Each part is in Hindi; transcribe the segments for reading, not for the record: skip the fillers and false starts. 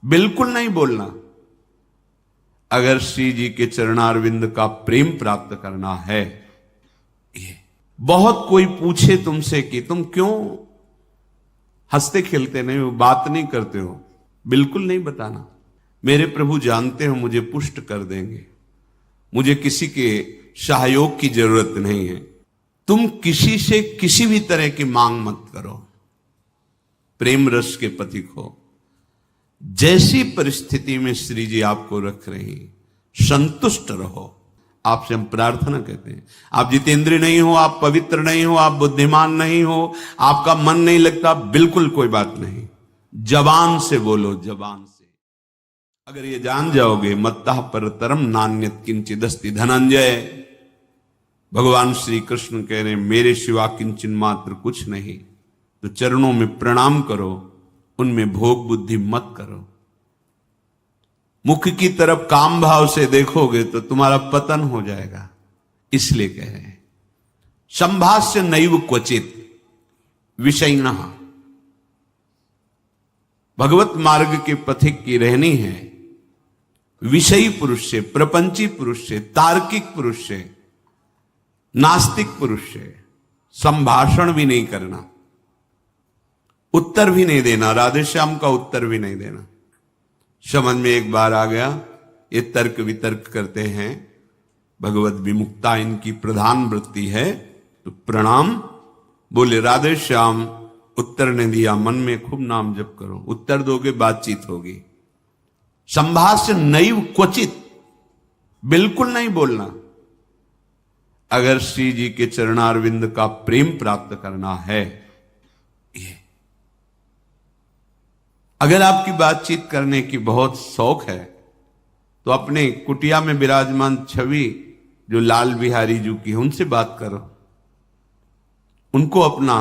बिल्कुल नहीं बोलना। अगर श्री जी के चरणारविंद का प्रेम प्राप्त करना है, ये बहुत कोई पूछे तुमसे कि तुम क्यों हंसते खेलते नहीं हो, बात नहीं करते हो, बिल्कुल नहीं बताना। मेरे प्रभु जानते हो मुझे पुष्ट कर देंगे, मुझे किसी के सहयोग की जरूरत नहीं है। तुम किसी से किसी भी तरह की मांग मत करो, प्रेम रस के पथिक हो। जैसी परिस्थिति में श्री जी आपको रख रही, संतुष्ट रहो। आपसे हम प्रार्थना कहते हैं, आप जितेंद्रिय नहीं हो, आप पवित्र नहीं हो, आप बुद्धिमान नहीं हो, आपका मन नहीं लगता, बिल्कुल कोई बात नहीं। जबान से बोलो, जबान से। अगर ये जान जाओगे, मत्तः परतरम नान्यत् किंचिदस्ति धनंजय, भगवान श्री कृष्ण कह रहे मेरे सिवा किंचन मात्र कुछ नहीं, तो चरणों में प्रणाम करो, उनमें भोग बुद्धि मत करो। मुख की तरफ काम भाव से देखोगे तो तुम्हारा पतन हो जाएगा। इसलिए कह रहे हैं संभाष्य नैव क्वचित विषयिणः। भगवत मार्ग के पथिक की रहनी है विषयी पुरुष से, प्रपंची पुरुष से, तार्किक पुरुष से, नास्तिक पुरुष से संभाषण भी नहीं करना, उत्तर भी नहीं देना, राधे श्याम का उत्तर भी नहीं देना। समझ में एक बार आ गया, ये तर्क वितर्क करते हैं, भगवत विमुक्ता इनकी प्रधान वृत्ति है, तो प्रणाम बोले राधे श्याम, उत्तर ने दिया, मन में खूब नाम जप करो, उत्तर दोगे बातचीत होगी। संभाष्य नैव क्वचित, बिल्कुल नहीं बोलना। अगर श्री जी के चरणारविंद का प्रेम प्राप्त करना है, ये अगर आपकी बातचीत करने की बहुत शौक है, तो अपने कुटिया में विराजमान छवि जो लाल बिहारी जी की है, उनसे बात करो। उनको अपना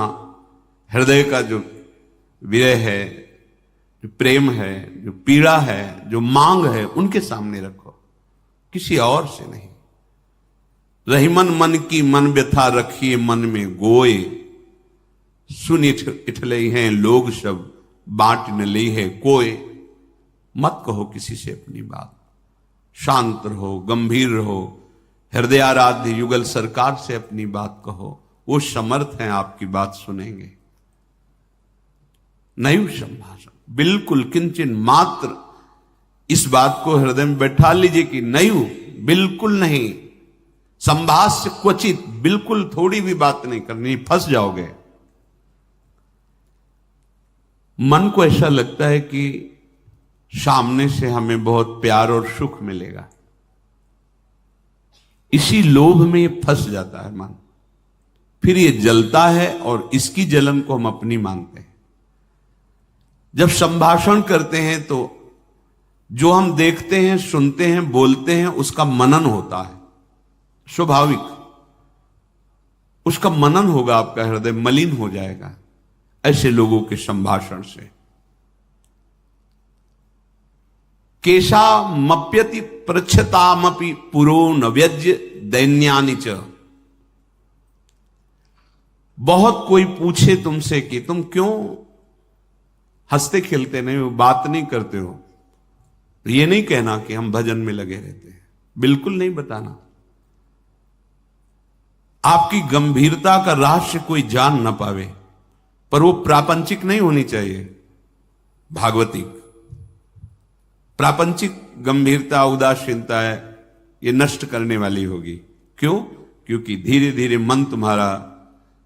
हृदय का जो विरह है, जो प्रेम है, जो पीड़ा है, जो मांग है, उनके सामने रखो, किसी और से नहीं। रहीमन मन की मन व्यथा रखिए मन में गोए, सुन इठले हैं लोग सब बांट न ली है कोई। मत कहो किसी से अपनी बात, शांत रहो, गंभीर रहो, हृदयाराध्य युगल सरकार से अपनी बात कहो, वो समर्थ हैं आपकी बात सुनेंगे। नैव संभाषण, बिल्कुल किंचन मात्र इस बात को हृदय में बैठा लीजिए कि नैव, बिल्कुल नहीं। संभाष्य क्वचित, बिल्कुल थोड़ी भी बात नहीं करनी, फंस जाओगे। मन को ऐसा लगता है कि सामने से हमें बहुत प्यार और सुख मिलेगा, इसी लोभ में ये फंस जाता है मन, फिर ये जलता है और इसकी जलन को हम अपनी मानते हैं। जब संभाषण करते हैं तो जो हम देखते हैं, सुनते हैं, बोलते हैं, उसका मनन होता है, स्वाभाविक उसका मनन होगा, आपका हृदय मलिन हो जाएगा ऐसे लोगों के संभाषण से। केशा मप्यति प्रच्छतामपि पुरो न व्यज्य दैन्यानि च। बहुत कोई पूछे तुमसे कि तुम क्यों हंसते खेलते नहीं हो, बात नहीं करते हो, तो ये नहीं कहना कि हम भजन में लगे रहते हैं, बिल्कुल नहीं बताना। आपकी गंभीरता का रहस्य कोई जान ना पावे, पर वो प्रापंचिक नहीं होनी चाहिए, भागवतिक। प्रापंचिक गंभीरता, उदासीनता है, ये नष्ट करने वाली होगी। क्यों? क्योंकि धीरे धीरे मन तुम्हारा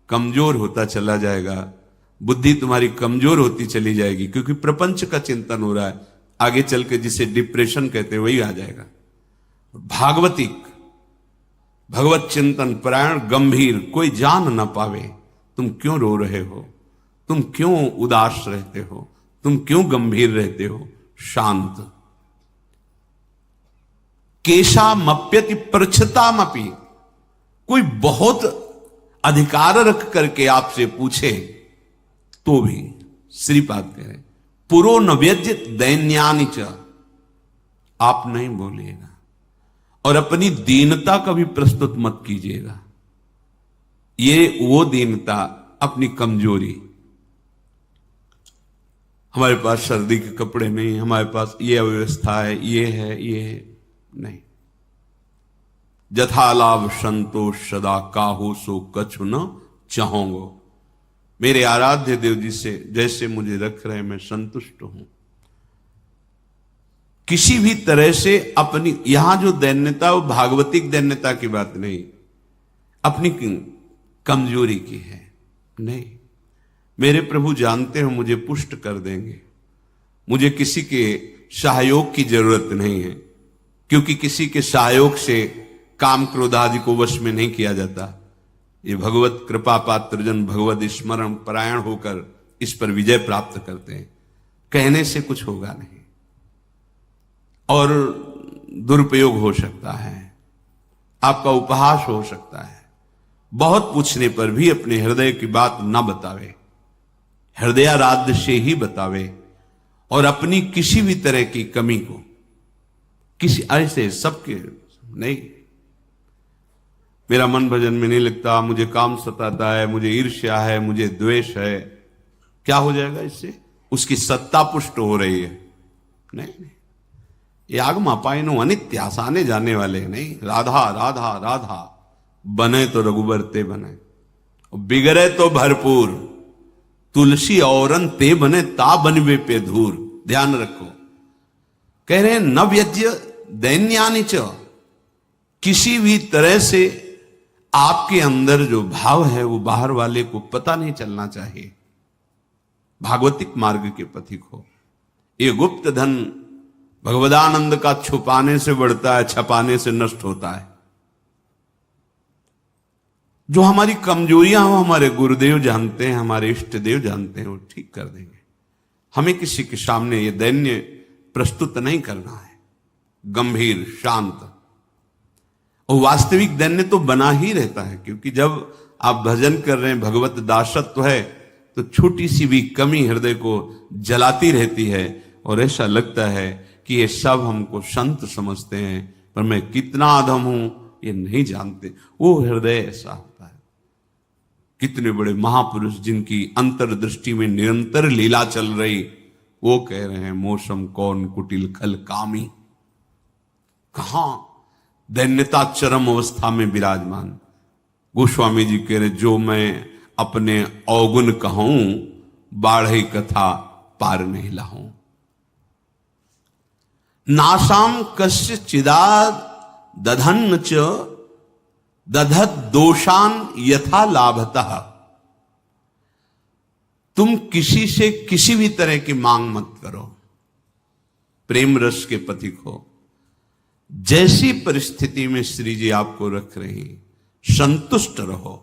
कमजोर होता चला जाएगा, बुद्धि तुम्हारी कमजोर होती चली जाएगी, क्योंकि प्रपंच का चिंतन हो रहा है। आगे चल के जिसे डिप्रेशन कहते हैं वही आ जाएगा। भागवतिक, भगवत चिंतन परायण, गंभीर, कोई जान ना पावे तुम क्यों रो रहे हो, तुम क्यों उदास रहते हो, तुम क्यों गंभीर रहते हो, शांत। केशा मप्यति प्रच्छतामपि, कोई बहुत अधिकार रख करके आपसे पूछे तो भी श्रीपाद कह रहे पुरो न व्यज्य दैन्यानि च, आप नहीं बोलिएगा और अपनी दीनता का भी प्रस्तुत मत कीजिएगा। ये वो दीनता, अपनी कमजोरी। हमारे पास सर्दी के कपड़े नहीं, हमारे पास ये अव्यवस्था है, ये है, नहीं। जथा लाभ संतोष सदा काहू सो कछु न चाहूंगो। मेरे आराध्य देव जी से जैसे मुझे रख रहे मैं संतुष्ट हूं। किसी भी तरह से अपनी, यहां जो दैन्यता वो भागवतिक दैन्यता की बात नहीं, अपनी कमजोरी की है। नहीं, मेरे प्रभु जानते हो मुझे पुष्ट कर देंगे, मुझे किसी के सहयोग की जरूरत नहीं है, क्योंकि किसी के सहयोग से काम क्रोध आदि को वश में नहीं किया जाता। ये भगवत कृपा पात्र जन भगवत स्मरण परायण होकर इस पर विजय प्राप्त करते हैं। कहने से कुछ होगा नहीं और दुरुपयोग हो सकता है, आपका उपहास हो सकता है। बहुत पूछने पर भी अपने हृदय की बात न बतावे, हृदयाराध्य से ही बतावे, और अपनी किसी भी तरह की कमी को किसी ऐसे सबके नहीं, मेरा मन भजन में नहीं लगता, मुझे काम सताता है, मुझे ईर्ष्या है, मुझे द्वेष है, क्या हो जाएगा इससे? उसकी सत्ता पुष्ट हो रही है। नहीं, ये आगमा पाइनो अनित्यास, आने जाने वाले नहीं। राधा राधा राधा, बने तो रघुबर ते बने, बिगड़े तो भरपूर, तुलसी औरन ते बने ता बनवे पे धूर। ध्यान रखो, कह रहे हैं न व्यज्य दैन्यानि च, किसी भी तरह से आपके अंदर जो भाव है वो बाहर वाले को पता नहीं चलना चाहिए। भागवतिक मार्ग के पथिक हो। ये गुप्त धन भगवदानंद का छुपाने से बढ़ता है, छपाने से नष्ट होता है। जो हमारी कमजोरियां हो हमारे गुरुदेव जानते हैं, हमारे इष्ट देव जानते हैं, वो ठीक कर देंगे। हमें किसी के सामने ये दैन्य प्रस्तुत नहीं करना है, गंभीर शांत। और वास्तविक दैन्य तो बना ही रहता है, क्योंकि जब आप भजन कर रहे हैं, भगवत दासत्व है, तो छोटी सी भी कमी हृदय को जलाती रहती है और ऐसा लगता है कि ये सब हमको संत समझते हैं, पर मैं कितना अधम हूं ये नहीं जानते। वो हृदय ऐसा होता है। कितने बड़े महापुरुष जिनकी अंतर्दृष्टि में निरंतर लीला चल रही, वो कह रहे हैं मौसम कौन कुटिल खल कामी। कहां दैन्यता चरम अवस्था में विराजमान। गोस्वामी जी कह रहे जो मैं अपने अवगुण कहूं, बाढ़ई कथा पार नहीं लाऊं। नासाम कस्य चिदाद दधन्न च दधत दोषान यथा लाभतः। तुम किसी से किसी भी तरह की मांग मत करो, प्रेम रस के पथिक हो। जैसी परिस्थिति में श्री जी आपको रख रही, संतुष्ट रहो।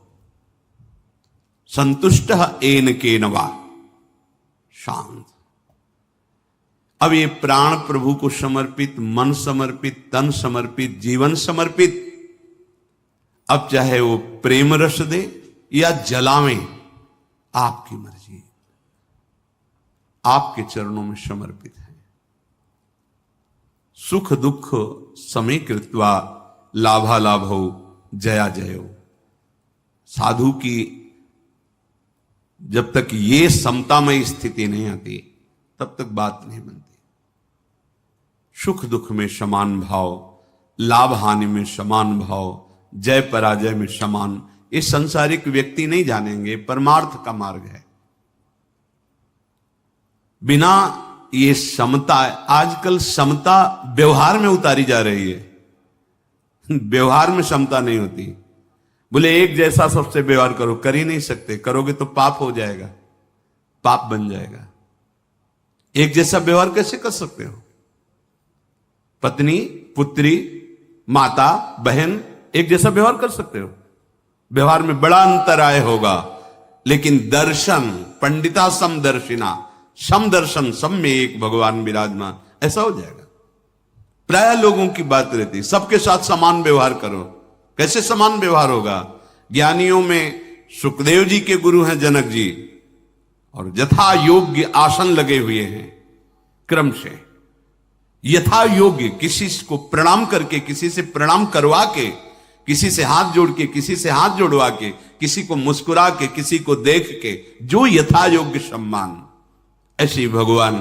संतुष्ट एन के नवा, शांत। अब ये प्राण प्रभु को समर्पित, मन समर्पित, तन समर्पित, जीवन समर्पित। अब चाहे वो प्रेम रस दे या जलावे, आपकी मर्जी, आपके चरणों में समर्पित है। सुख दुख समीकृत्वा लाभा लाभो जया जयो। साधु की जब तक ये समतामय स्थिति नहीं आती तब तक बात नहीं बनती। सुख दुख में समान भाव, लाभ हानि में समान भाव, जय पराजय में समान, ये संसारिक व्यक्ति नहीं जानेंगे। परमार्थ का मार्ग है। बिना ये समता, आजकल समता व्यवहार में उतारी जा रही है। व्यवहार में समता नहीं होती। बोले एक जैसा सबसे व्यवहार करो, कर ही नहीं सकते। करोगे तो पाप हो जाएगा, पाप बन जाएगा। एक जैसा व्यवहार कैसे कर सकते हो? पत्नी, पुत्री, माता, बहन एक जैसा व्यवहार कर सकते हो? व्यवहार में बड़ा अंतराय होगा। लेकिन दर्शन, पंडिता समदर्शिना, समदर्शन, सब में एक भगवान विराजमान, ऐसा हो जाएगा। प्राय लोगों की बात रहती, सबके साथ समान व्यवहार करो। कैसे समान व्यवहार होगा? ज्ञानियों में सुखदेव जी के गुरु हैं जनक जी, और यथा योग्य आसन लगे हुए हैं क्रम से। यथा योग्य, किसी को प्रणाम करके, किसी से प्रणाम करवा के, किसी से हाथ जोड़ के, किसी से हाथ जोड़वा के, किसी को मुस्कुरा के, किसी को देख के, जो यथा योग्य सम्मान, ऐसे ही भगवान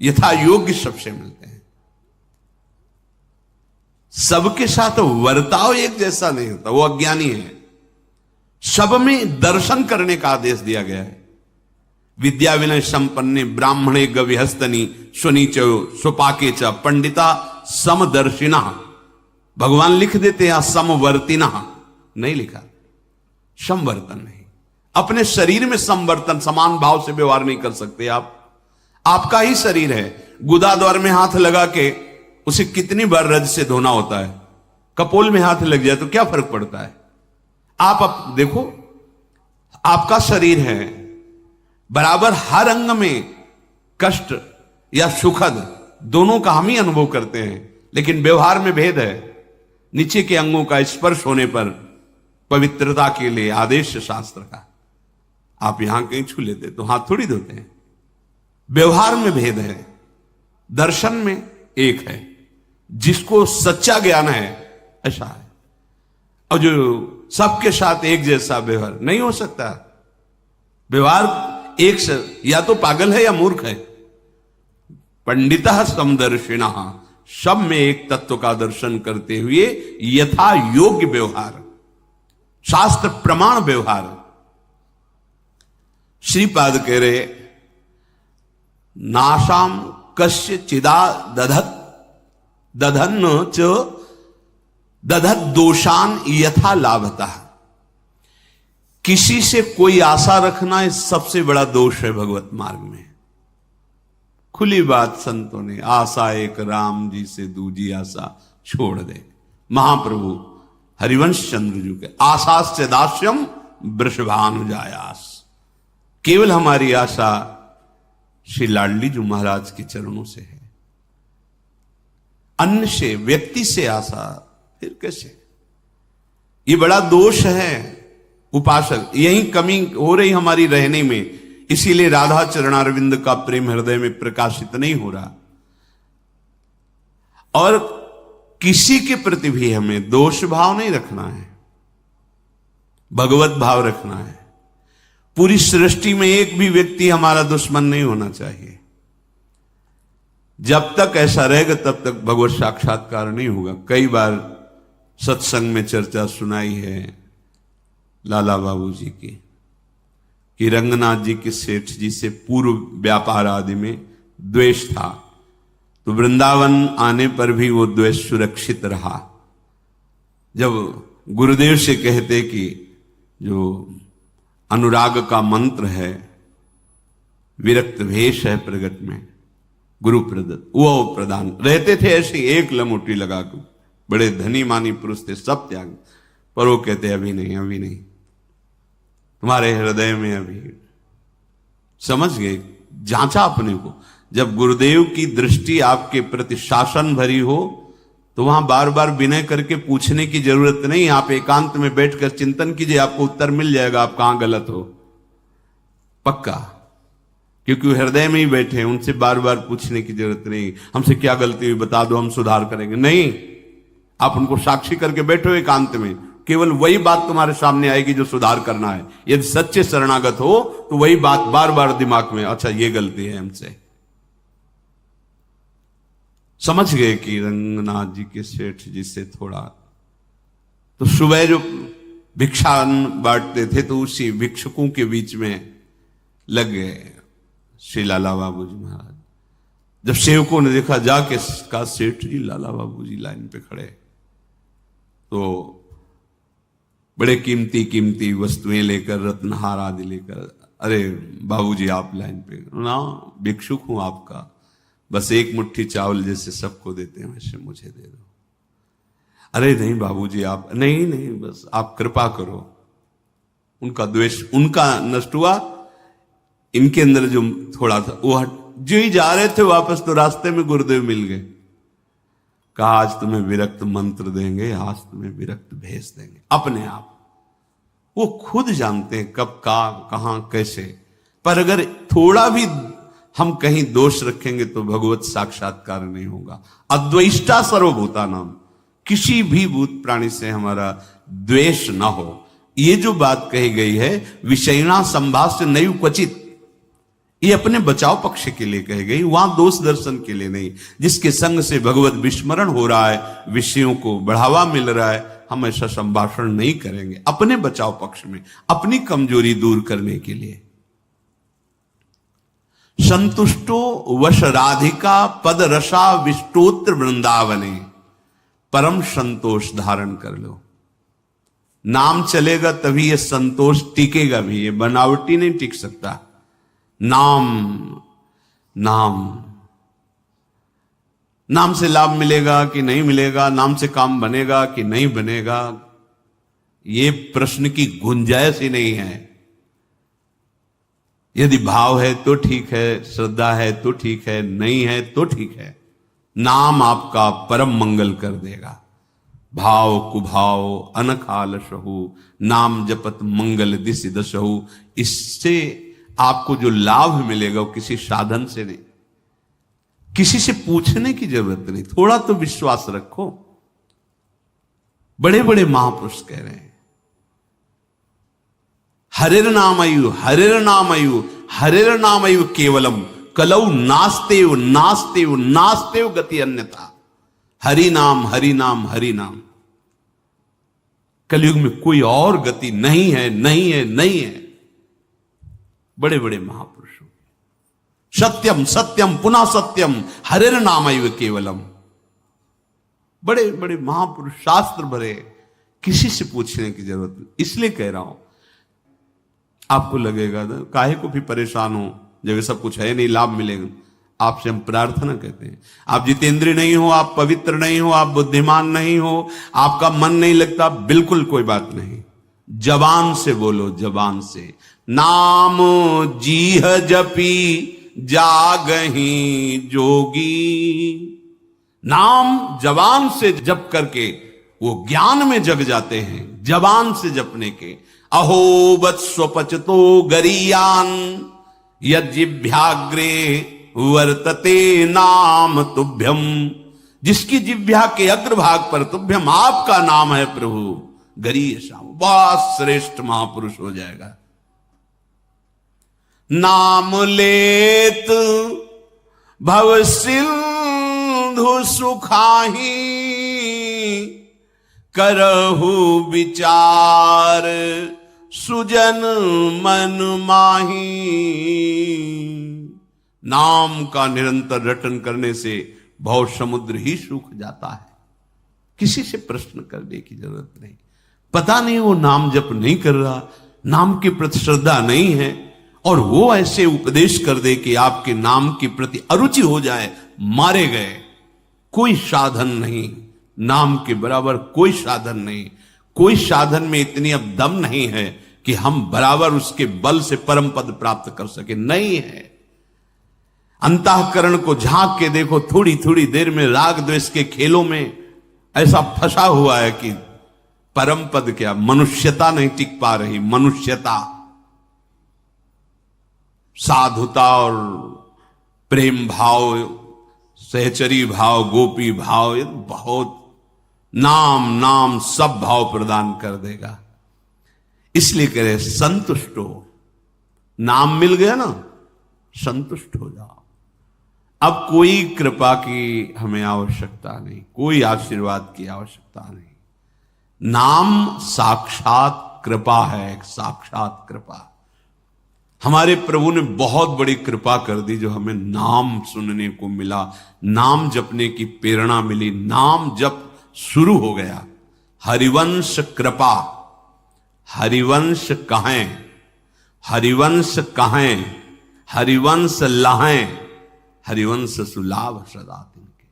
यथा योग्य सबसे मिलते हैं। सबके साथ वर्ताव एक जैसा नहीं होता, वो अज्ञानी है। सब में दर्शन करने का आदेश दिया गया है। विद्या विनय संपन्ने ब्राह्मणे गविहस्तनी सुनीचो सुपाके च पंडिता समदर्शिना। भगवान लिख देते हैं समवर्तिना, नहीं लिखा, समवर्तन नहीं। अपने शरीर में समवर्तन, समान भाव से व्यवहार नहीं कर सकते आप। आपका ही शरीर है, गुदाद्वार में हाथ लगा के उसे कितनी बार रज से धोना होता है। कपोल में हाथ लग जाए तो क्या फर्क पड़ता है। आप देखो, आपका शरीर है, बराबर हर अंग में कष्ट या सुखद दोनों का हम ही अनुभव करते हैं, लेकिन व्यवहार में भेद है। नीचे के अंगों का स्पर्श होने पर पवित्रता के लिए आदेश शास्त्र का, आप यहां कहीं छू लेते तो हाथ थोड़ी धोते हैं। व्यवहार में भेद है, दर्शन में एक है। जिसको सच्चा ज्ञान है ऐसा है, और जो सबके साथ एक जैसा व्यवहार नहीं हो सकता। व्यवहार एक से या तो पागल है या मूर्ख है। पंडिता समदर्शिना, सब में एक तत्व का दर्शन करते हुए यथा योग्य व्यवहार, शास्त्र प्रमाण व्यवहार। श्रीपाद कह रहे नाशाम कस्य चिदा दधत दधन च दधत दोषान यथा लाभता। किसी से कोई आशा रखना इस सबसे बड़ा दोष है भगवत मार्ग में। खुली बात संतों ने, आशा एक राम जी से दूजी आशा छोड़ दे। महाप्रभु हरिवंश चंद्र जी के आशास्य दास्यम वृषभानुजायास। केवल हमारी आशा श्री लाडली जी महाराज के चरणों से है, अन्य से, व्यक्ति से आशा फिर कैसे। ये बड़ा दोष है उपासक, यही कमी हो रही हमारी रहने में। इसीलिए राधा चरणारविंद का प्रेम हृदय में प्रकाशित नहीं हो रहा। और किसी के प्रति भी हमें दोष भाव नहीं रखना है, भगवत भाव रखना है। पूरी सृष्टि में एक भी व्यक्ति हमारा दुश्मन नहीं होना चाहिए। जब तक ऐसा रहेगा तब तक भगवत साक्षात्कार नहीं होगा। कई बार सत्संग में चर्चा सुनाई है लाला बाबू जी की, कि रंगनाथ जी के सेठ जी से पूर्व व्यापार आदि में द्वेष था, तो वृंदावन आने पर भी वो द्वेष सुरक्षित रहा। जब गुरुदेव से कहते कि जो अनुराग का मंत्र है, विरक्त भेष है प्रगट में गुरु प्रदत्त, वो प्रदान रहते थे ऐसी एक लमोटी लगा कर। बड़े धनी मानी पुरुष थे, सब त्याग, पर वो कहते अभी नहीं, अभी नहीं, तुम्हारे हृदय में अभी। समझ गए, जांचा अपने को। जब गुरुदेव की दृष्टि आपके प्रति शासन भरी हो तो वहां बार बार विनय करके पूछने की जरूरत नहीं। आप एकांत में बैठकर चिंतन कीजिए, आपको उत्तर मिल जाएगा आप कहां गलत हो, पक्का। क्योंकि वो हृदय में ही बैठे हैं, उनसे बार बार पूछने की जरूरत नहीं। हमसे क्या गलती हुई बता दो, हम सुधार करेंगे, नहीं। आप उनको साक्षी करके बैठो एकांत में, केवल वही बात तुम्हारे सामने आएगी जो सुधार करना है। यदि सच्चे शरणागत हो तो वही बात बार बार दिमाग में, अच्छा ये गलती है हमसे। समझ गए कि रंगनाथ जी के सेठ जी से थोड़ा, तो सुबह जो भिक्षा बांटते थे तो उसी भिक्षुकों के बीच में लग गए श्री लाला बाबू जी महाराज। जब सेवकों ने देखा जाके का सेठ जी लाला बाबू जी लाइन पे खड़े, तो बड़े कीमती कीमती वस्तुएं लेकर, रत्नहार आदि लेकर, अरे बाबूजी आप लाइन पे ना, भिक्षुक हूं आपका, बस एक मुट्ठी चावल जैसे सबको देते हैं वैसे मुझे दे दो। अरे नहीं बाबूजी आप, नहीं नहीं बस आप कृपा करो। उनका द्वेष उनका नष्ट हुआ, इनके अंदर जो थोड़ा था वो हट। जो ही जा रहे थे वापस तो रास्ते में गुरुदेव मिल गए। कहा आज तुम्हें विरक्त मंत्र देंगे, आज तुम्हें विरक्त भेज देंगे। अपने आप वो खुद जानते हैं कब का कहां कैसे, पर अगर थोड़ा भी हम कहीं दोष रखेंगे तो भगवत साक्षात्कार नहीं होगा। अद्वेष्टा सर्वभूता नाम, किसी भी भूत प्राणी से हमारा द्वेष ना हो। ये जो बात कही गई है, विषयणा संभाष्य नैव क्वचित, ये अपने बचाव पक्ष के लिए कह गई, वहां दोष दर्शन के लिए नहीं। जिसके संग से भगवत विस्मरण हो रहा है, विषयों को बढ़ावा मिल रहा है, हम ऐसा संभाषण नहीं करेंगे, अपने बचाव पक्ष में, अपनी कमजोरी दूर करने के लिए। संतुष्टो वश राधिका पद रसा विष्टोत्र वृंदावने, परम संतोष धारण कर लो। नाम चलेगा तभी ये संतोष टिकेगा भी, ये बनावटी नहीं टिक सकता। नाम नाम नाम से लाभ मिलेगा कि नहीं मिलेगा, नाम से काम बनेगा कि नहीं बनेगा, ये प्रश्न की गुंजाइश ही नहीं है। यदि भाव है तो ठीक है, श्रद्धा है तो ठीक है, नहीं है तो ठीक है। नाम आपका परम मंगल कर देगा। भाव कुभाव अनखालशहु, नाम जपत मंगल दिस दशहु। इससे आपको जो लाभ मिलेगा वो किसी साधन से नहीं, किसी से पूछने की जरूरत नहीं। थोड़ा तो विश्वास रखो। बड़े बड़े महापुरुष कह रहे हैं, हरिर नामयु हरिर नामयु हरिर नामयु केवलम कलौ नास्तेव नास्तेव नास्तेव गति अन्यथा। हरि नाम हरि नाम हरि नाम। कलयुग में कोई और गति नहीं है, नहीं है, नहीं है। बड़े बड़े महापुरुषों, सत्यम सत्यम पुनः सत्यम हरिर नामैव केवलम। बड़े बड़े महापुरुष, शास्त्र भरे, किसी से पूछने की जरूरत नहीं। इसलिए कह रहा हूं, आपको लगेगा ना काहे को भी परेशान हो जब ये सब कुछ है नहीं, लाभ मिलेगा। आपसे हम प्रार्थना कहते हैं, आप जितेंद्रिय नहीं हो, आप पवित्र नहीं हो, आप बुद्धिमान नहीं हो, आपका मन नहीं लगता, बिल्कुल कोई बात नहीं। जबान से बोलो, जबान से। नाम जीह जपी जागही जोगी। नाम जबान से जप करके वो ज्ञान में जग जाते हैं, जबान से जपने के। अहो वत्स्वपचतो गरीयान यज्जिभ्याग्रे वर्तते नाम तुभ्यम। जिसकी जिह्वा के अग्रभाग पर तुभ्यम आपका नाम है प्रभु, गरीय श्याम, बहुत श्रेष्ठ महापुरुष हो जाएगा। नाम लेत भव सिंधु सुखाही, करहु विचार सुजन मन माही। नाम का निरंतर रटन करने से भव समुद्र ही सूख जाता है। किसी से प्रश्न करने की जरूरत नहीं। पता नहीं वो नाम जप नहीं कर रहा, नाम के प्रति श्रद्धा नहीं है, और वो ऐसे उपदेश कर दे कि आपके नाम के प्रति अरुचि हो जाए, मारे गए। कोई साधन नहीं, नाम के बराबर कोई साधन नहीं। कोई साधन में इतनी अब दम नहीं है कि हम बराबर उसके बल से परम पद प्राप्त कर सके, नहीं है। अंतःकरण को झांक के देखो, थोड़ी थोड़ी देर में राग द्वेष के खेलों में ऐसा फंसा हुआ है कि परम पद क्या, मनुष्यता नहीं टिक पा रही। मनुष्यता, साधुता और प्रेम भाव, सहचरी भाव, गोपी भाव, ये बहुत नाम नाम सब भाव प्रदान कर देगा। इसलिए कह संतुष्ट हो। नाम मिल गया ना, संतुष्ट हो जाओ। अब कोई कृपा की हमें आवश्यकता नहीं, कोई आशीर्वाद की आवश्यकता नहीं। नाम साक्षात कृपा है, एक साक्षात कृपा। हमारे प्रभु ने बहुत बड़ी कृपा कर दी जो हमें नाम सुनने को मिला, नाम जपने की प्रेरणा मिली, नाम जप शुरू हो गया। हरिवंश कृपा, हरिवंश कहें, हरिवंश कहें, हरिवंश लहें, हरिवंश सुलाभ सदा तिनके,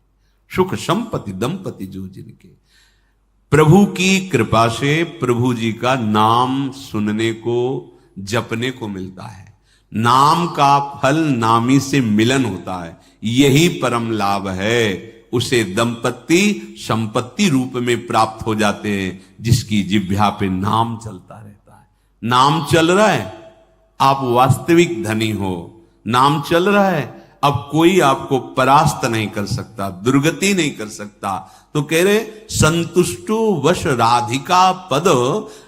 सुख संपत्ति दंपति जो जिनके। प्रभु की कृपा से प्रभु जी का नाम सुनने को, जपने को मिलता है। नाम का फल नामी से मिलन होता है, यही परम लाभ है। उसे दंपति संपत्ति रूप में प्राप्त हो जाते हैं, जिसकी जिह्वा पे नाम चलता रहता है। नाम चल रहा है, आप वास्तविक धनी हो। नाम चल रहा है, अब कोई आपको परास्त नहीं कर सकता, दुर्गति नहीं कर सकता। तो कह रहे संतुष्टो वश राधिका पद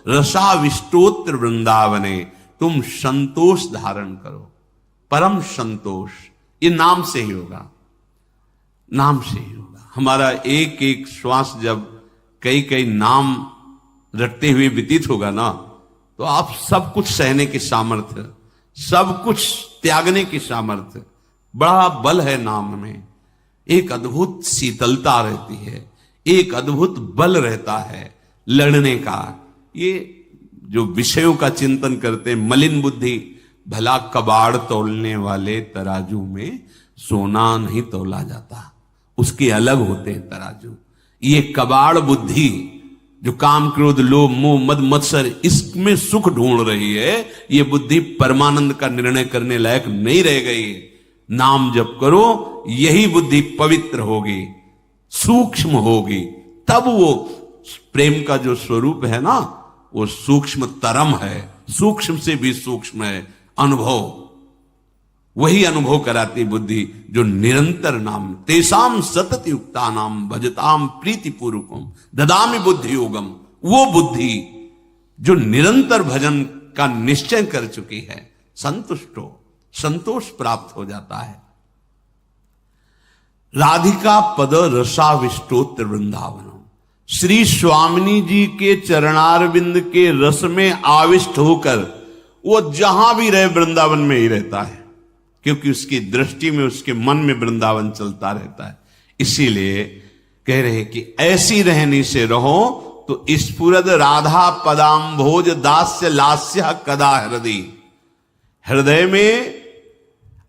रसाविष्टोत्र वृंदावने। तुम संतोष धारण करो। परम संतोष, ये नाम से ही होगा, नाम से ही होगा। हमारा एक एक श्वास जब कई कई नाम रटते हुए व्यतीत होगा ना, तो आप सब कुछ सहने की सामर्थ्य, सब कुछ त्यागने की सामर्थ्य, बड़ा बल है नाम में। एक अद्भुत शीतलता रहती है, एक अद्भुत बल रहता है लड़ने का। ये जो विषयों का चिंतन करते हैं, मलिन बुद्धि, भला कबाड़ तोलने वाले तराजू में सोना नहीं तोला जाता, उसके अलग होते हैं तराजू। ये कबाड़ बुद्धि जो काम क्रोध लोभ मोह मद मत्सर इसमें सुख ढूंढ रही है, ये बुद्धि परमानंद का निर्णय करने लायक नहीं रह गई। नाम जप करो, यही बुद्धि पवित्र होगी, सूक्ष्म होगी, तब वो प्रेम का जो स्वरूप है ना, वो सूक्ष्म तरम है, सूक्ष्म से भी सूक्ष्म है अनुभव। वही अनुभव कराती बुद्धि जो निरंतर नाम, तेसाम सतत युक्ता नाम भजताम प्रीति पूर्वकम ददामि बुद्धि योगम। वो बुद्धि जो निरंतर भजन का निश्चय कर चुकी है, संतुष्टो, संतोष प्राप्त हो जाता है। राधिका पद रसाविष्टोत्र वृंदावनम, श्री स्वामिनी जी के चरणारविंद के रस में आविष्ट होकर वो जहां भी रहे वृंदावन में ही रहता है, क्योंकि उसकी दृष्टि में, उसके मन में वृंदावन चलता रहता है। इसीलिए कह रहे कि ऐसी रहनी से रहो तो स्फुरद राधा पदाम्भोज दास्य लास्य कदा हृदय। हृदय में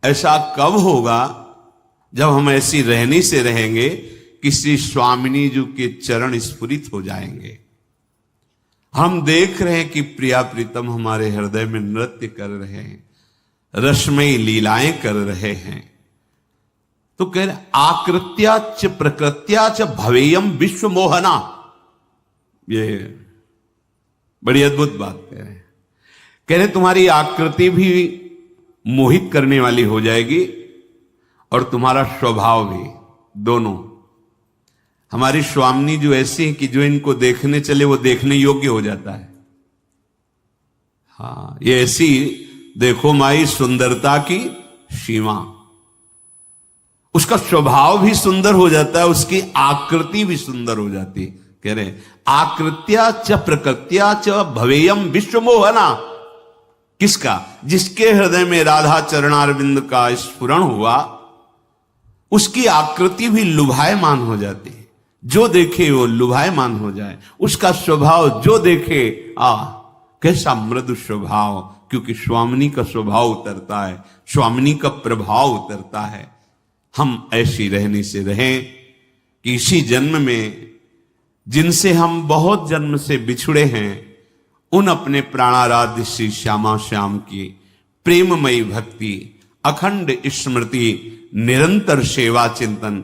ऐसा कब होगा जब हम ऐसी रहनी से रहेंगे कि श्री स्वामिनी जी के चरण स्फुरित हो जाएंगे। हम देख रहे हैं कि प्रिया प्रीतम हमारे हृदय में नृत्य कर रहे हैं, रसमयी लीलाएं कर रहे हैं। तो कह रहे आकृत्या च प्रकृत्या च भवेयम विश्व मोहना। ये बड़ी अद्भुत बात कह रहे तुम्हारी आकृति भी मोहित करने वाली हो जाएगी और तुम्हारा स्वभाव भी, दोनों। हमारी स्वामिनी जो ऐसी है कि जो इनको देखने चले वो देखने योग्य हो जाता है। हाँ, ये ऐसी देखो माई सुंदरता की सीमा, उसका स्वभाव भी सुंदर हो जाता है, उसकी आकृति भी सुंदर हो जाती। कह रहे आकृत्या च प्रकृत्या च भवेयम विश्व मोहना। किसका? जिसके हृदय में राधा चरणारविंद का स्फुरण हुआ, उसकी आकृति भी लुभायमान हो जाती है। जो देखे वो लुभायमान हो जाए, उसका स्वभाव जो देखे कैसा मृदु स्वभाव, क्योंकि स्वामिनी का स्वभाव उतरता है, स्वामिनी का प्रभाव उतरता है। हम ऐसी रहने से रहें कि इसी जन्म में जिनसे हम बहुत जन्म से बिछुड़े हैं, उन अपने प्राणाराध्य श्री श्यामा श्याम की प्रेममयी भक्ति, अखंड स्मृति, निरंतर सेवा चिंतन